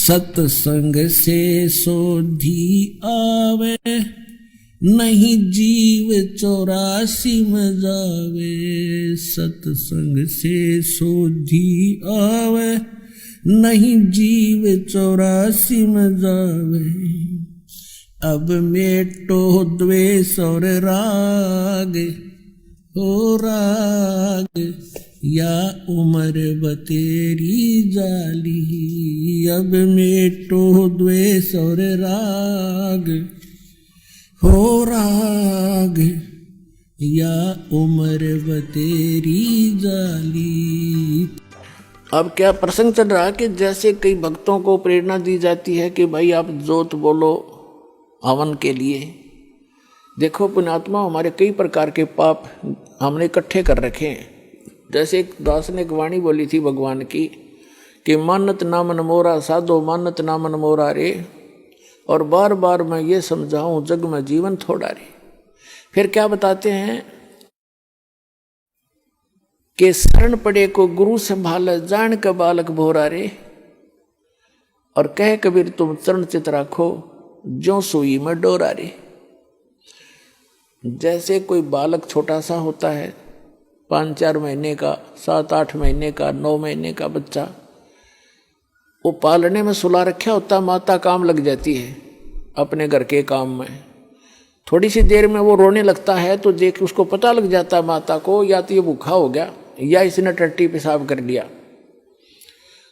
सत्संग से सोधी आवे, नहीं जीव 84 में जावे। सत्संग से सोधी आवे, नहीं जीव 84 में जावे। अब मेटो द्वेष और राग, हो राग या उम्र बतेरी जाली। अब मेटो द्वेष और राग, हो राग या उम्र बतेरी जाली। अब क्या प्रसंग चल रहा है कि जैसे कई भक्तों को प्रेरणा दी जाती है कि भाई आप जोत बोलो हवन के लिए। देखो पुण्यात्मा, हमारे कई प्रकार के पाप हमने इकट्ठे कर रखे हैं। जैसे एक दास ने एक वाणी बोली थी भगवान की कि मानत नामन मोरा साधो, मानत नामन मोरा रे। और बार बार मैं ये समझाऊं जग में जीवन थोड़ा रे। फिर क्या बताते हैं कि शरण पड़े को गुरु संभाल, जान का बालक भोरा रे। और कह कबीर तुम चरण चित राखो, जो सुई में डोरा रे। जैसे कोई बालक छोटा सा होता है, 5-4 महीने का, 7-8 महीने का, 9 महीने का बच्चा, वो पालने में सुला रखा होता, माता काम लग जाती है अपने घर के काम में। थोड़ी सी देर में वो रोने लगता है तो देख उसको पता लग जाता है माता को, या तो ये भूखा हो गया या इसने टट्टी पेशाब कर लिया।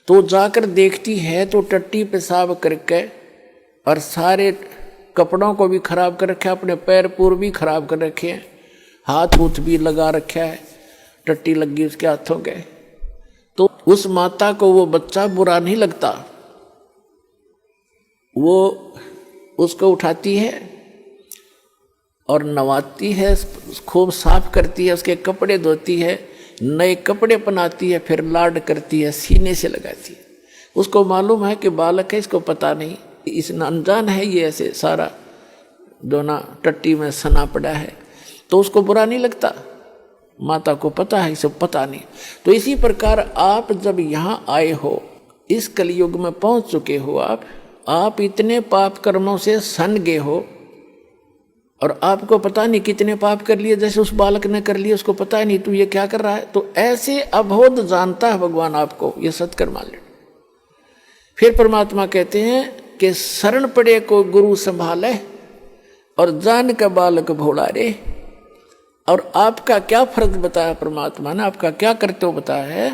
तो जाकर देखती है तो टट्टी पेशाब करके और सारे कपड़ों को भी खराब कर रखा है, अपने पैर पूर भी खराब कर रखे हैं, हाथ हूथ भी लगा रखा है, टट्टी लगी उसके हाथों के। तो उस माता को वो बच्चा बुरा नहीं लगता। वो उसको उठाती है और नवाती है, खूब साफ करती है, उसके कपड़े धोती है, नए कपड़े पहनाती है, फिर लाड करती है, सीने से लगाती है। उसको मालूम है कि बालक है, इसको पता नहीं, इस अनजान है, ये ऐसे सारा दोना टट्टी में सना पड़ा है, तो उसको बुरा नहीं लगता। माता को पता है, इसे पता नहीं। तो इसी प्रकार आप जब यहाँ आए हो, इस कलयुग में पहुँच चुके हो, आप इतने पाप कर्मों से सन गए हो और आपको पता नहीं कितने पाप कर लिए, जैसे उस बालक ने कर लिए, उसको पता नहीं तू ये क्या कर रहा है। तो ऐसे अबोध जानता है भगवान आपको, ये सत्कर्म मान ले। फिर परमात्मा कहते हैं कि शरण पड़े को गुरु संभाले और जान का बालक भोला रे। और आपका क्या फर्ज बताया परमात्मा ने, आपका क्या कर्तव्य बताया है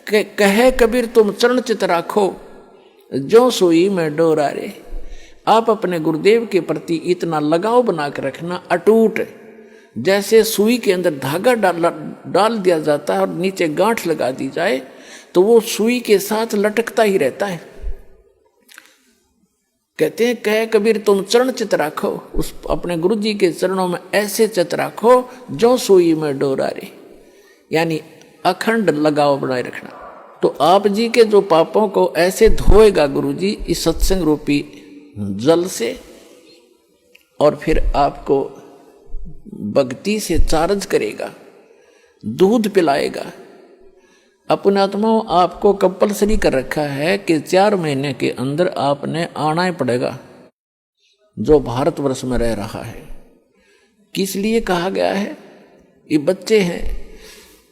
कि कहे कबीर तुम चरण चित राखो, जो सुई में डोरा रे। आप अपने गुरुदेव के प्रति इतना लगाव बना कर रखना अटूट, जैसे सुई के अंदर धागा डाल दिया जाता है और नीचे गांठ लगा दी जाए तो वो सुई के साथ लटकता ही रहता है। कहते हैं कहे कबीर तुम चरण चित राखो, उस अपने गुरु जी के चरणों में ऐसे चित राखो जो सुई में डोरा रे, यानी अखंड लगाव बनाए रखना। तो आप जी के जो पापों को ऐसे धोएगा गुरु जी इस सत्संग रूपी जल से, और फिर आपको भक्ति से चार्ज करेगा, दूध पिलाएगा। अपने आत्माओं आपको कंपलसरी कर रखा है कि 4 महीने के अंदर आपने आना ही पड़ेगा जो भारतवर्ष में रह रहा है। किस लिए कहा गया है? ये बच्चे हैं,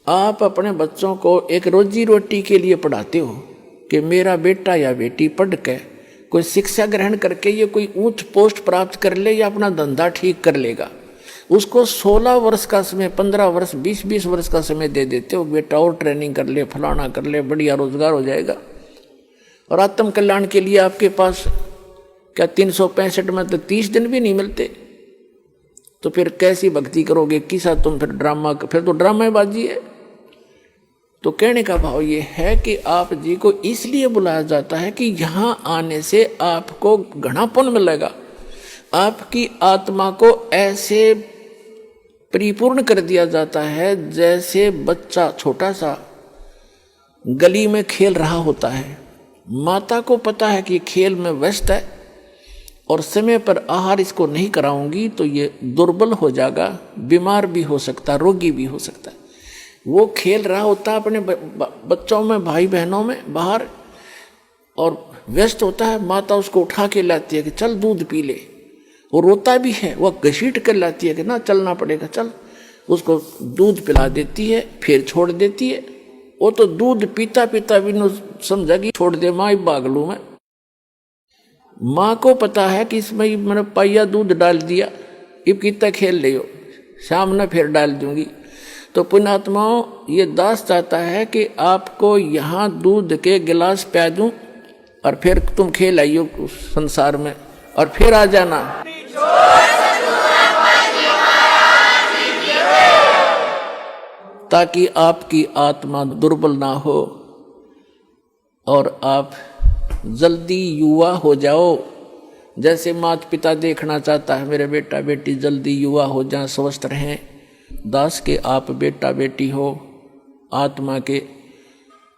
आप अपने बच्चों को एक रोजी रोटी के लिए पढ़ाते हो कि मेरा बेटा या बेटी पढ़ के कोई शिक्षा ग्रहण करके ये कोई ऊंच पोस्ट प्राप्त कर ले या अपना धंधा ठीक कर लेगा। उसको 16 वर्ष का समय, 15 वर्ष, 20-20 वर्ष का समय दे देते हो, बेटा और ट्रेनिंग कर ले, फलाना कर ले, बढ़िया रोजगार हो जाएगा। और आत्म कल्याण के लिए आपके पास क्या 365 में तो 30 दिन भी नहीं मिलते, तो फिर कैसी भक्ति करोगे? किसा तुम फिर ड्रामा, फिर तो ड्रामेबाजी है। तो कहने का भाव ये है कि आप जी को इसलिए बुलाया जाता है कि यहाँ आने से आपको घना पुण्य मिलेगा, आपकी आत्मा को ऐसे परिपूर्ण कर दिया जाता है जैसे बच्चा छोटा सा गली में खेल रहा होता है। माता को पता है कि खेल में व्यस्त है और समय पर आहार इसको नहीं कराऊंगी तो ये दुर्बल हो जाएगा, बीमार भी हो सकता है, रोगी भी हो सकता है। वो खेल रहा होता है अपने बच्चों में, भाई बहनों में बाहर, और व्यस्त होता है, माता उसको उठा के लाती है कि चल दूध पी ले, वो रोता भी है, वह घसीट कर लाती है कि ना चलना पड़ेगा चल, उसको दूध पिला देती है, फिर छोड़ देती है। वो तो दूध पीता पीता भी न समझा कि छोड़ दे माँ, भाग लूँ मैं। माँ को पता है कि इसमें मैंने पाइया दूध डाल दिया, अब कितना खेल रही हो, शाम न फिर डाल दूंगी। तो पुण्यात्माओं, ये दास चाहता है कि आपको यहाँ दूध के गिलास पिया दूं और फिर तुम खेल आइयो उस संसार में और फिर आ जाना। ताकि आपकी आत्मा दुर्बल ना हो और आप जल्दी युवा हो जाओ। जैसे माता पिता देखना चाहता है मेरे बेटा बेटी जल्दी युवा हो जाए, स्वस्थ रहें। दास के आप बेटा बेटी हो, आत्मा के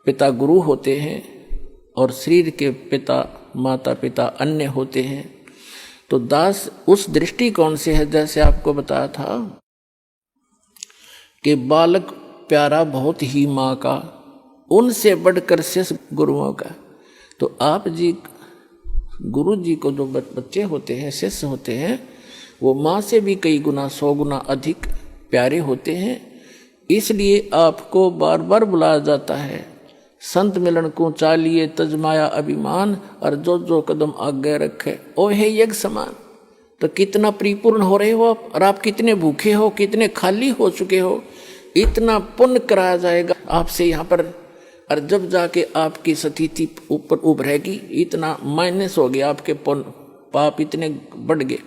पिता गुरु होते हैं और शरीर के पिता माता पिता अन्य होते हैं। तो दास उस दृष्टिकोण से है, जैसे आपको बताया था कि बालक प्यारा बहुत ही माँ का, उनसे बढ़कर शिष्य गुरुओं का। तो आप जी गुरु जी को जो बच्चे होते हैं, शिष्य होते हैं, वो माँ से भी कई गुना 100 गुना अधिक प्यारे होते हैं। इसलिए आपको बार बार बुलाया जाता है, संत मिलन को चालिए तजमाया अभिमान, और जो जो कदम आगे रखे ओ है यज्ञ समान। तो कितना परिपूर्ण हो रहे हो आप, और आप कितने भूखे हो, कितने खाली हो चुके हो, इतना पुण्य कराया जाएगा आपसे यहाँ पर। और जब जाके आपकी स्थिति ऊपर उभरेगी, इतना माइनस हो गया, आपके पुण्य पाप इतने बढ़ गए।